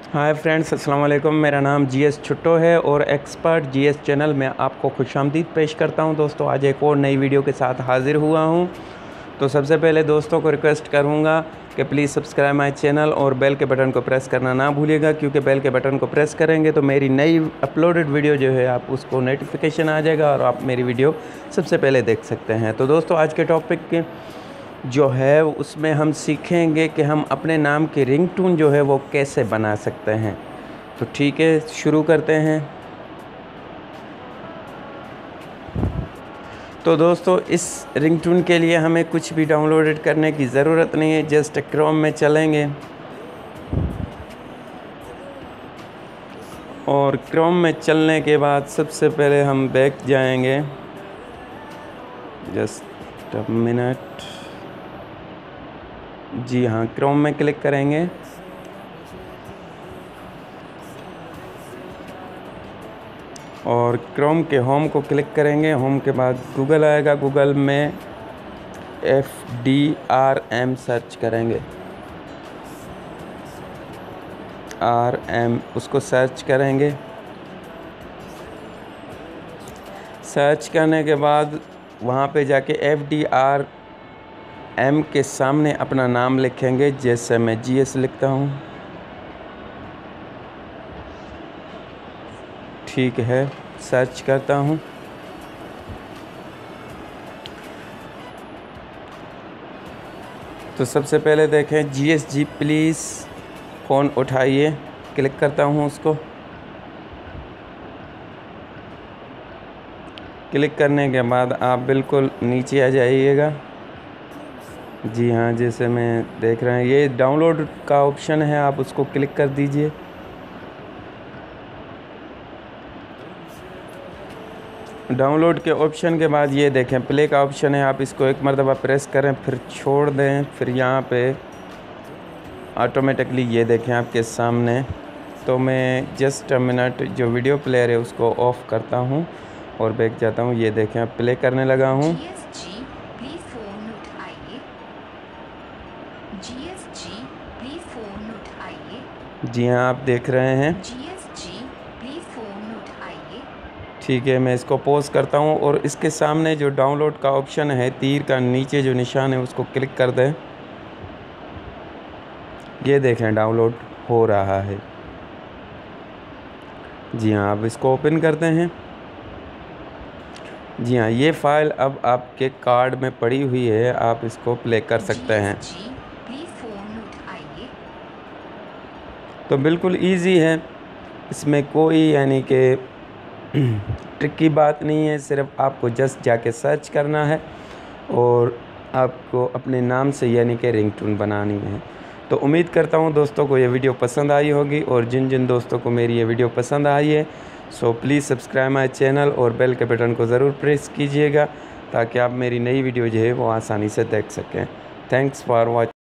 Hi friends, अस्सलाम वालेकुम। मेरा नाम जीएस छुट्टो है और एक्सपर्ट जीएस चैनल में आपको खुशामदीद पेश करता हूं। दोस्तों, आज एक और नई वीडियो के साथ हाज़िर हुआ हूं। तो सबसे पहले दोस्तों को रिक्वेस्ट करूंगा कि प्लीज़ सब्सक्राइब माय चैनल और बेल के बटन को प्रेस करना ना भूलिएगा, क्योंकि बेल के बटन को प्रेस करेंगे तो मेरी नई अपलोडेड वीडियो जो है आप उसको नोटिफिकेशन आ जाएगा और आप मेरी वीडियो सबसे पहले देख सकते हैं। तो दोस्तों, आज के टॉपिक जो है उसमें हम सीखेंगे कि हम अपने नाम की रिंगटोन जो है वो कैसे बना सकते हैं। तो ठीक है, शुरू करते हैं। तो दोस्तों, इस रिंगटोन के लिए हमें कुछ भी डाउनलोड करने की ज़रूरत नहीं है। जस्ट क्रोम में चलेंगे और क्रोम में चलने के बाद सबसे पहले हम बैक जाएंगे। Just a minute. जी हाँ, क्रोम में क्लिक करेंगे और क्रोम के होम को क्लिक करेंगे। होम के बाद गूगल आएगा। गूगल में FDRM सर्च करेंगे। RM उसको सर्च करेंगे। सर्च करने के बाद वहाँ पे जाके FDRM के सामने अपना नाम लिखेंगे। जैसे मैं GS लिखता हूँ, ठीक है। सर्च करता हूँ। तो सबसे पहले देखें GSG प्लीज़ फ़ोन उठाइए। क्लिक करता हूँ उसको। क्लिक करने के बाद आप बिल्कुल नीचे आ जाइएगा। जी हाँ, जैसे मैं देख रहे हैं ये डाउनलोड का ऑप्शन है, आप उसको क्लिक कर दीजिए। डाउनलोड के ऑप्शन के बाद ये देखें प्ले का ऑप्शन है, आप इसको एक मरतबा प्रेस करें फिर छोड़ दें। फिर यहाँ पे ऑटोमेटिकली ये देखें आपके सामने। तो मैं जस्ट अ मिनट जो वीडियो प्लेयर है उसको ऑफ़ करता हूँ और बैक जाता हूँ। ये देखें आप प्ले करने लगा हूँ। जी हाँ, आप देख रहे हैं। ठीक है, मैं इसको पॉज करता हूँ और इसके सामने जो डाउनलोड का ऑप्शन है, तीर का नीचे जो निशान है उसको क्लिक कर दें। ये देखें डाउनलोड हो रहा है। जी हाँ, अब इसको ओपन करते हैं। जी हाँ, ये फ़ाइल अब आपके कार्ड में पड़ी हुई है, आप इसको प्ले कर सकते हैं। तो बिल्कुल इजी है, इसमें कोई यानी कि ट्रिक की बात नहीं है। सिर्फ आपको जस्ट जाके सर्च करना है और आपको अपने नाम से यानी कि रिंगटोन बनानी है। तो उम्मीद करता हूँ दोस्तों को ये वीडियो पसंद आई होगी, और जिन जिन दोस्तों को मेरी ये वीडियो पसंद आई है so please subscribe my channel और बेल के बटन को ज़रूर प्रेस कीजिएगा, ताकि आप मेरी नई वीडियो जो है वो आसानी से देख सकें। Thanks for watching.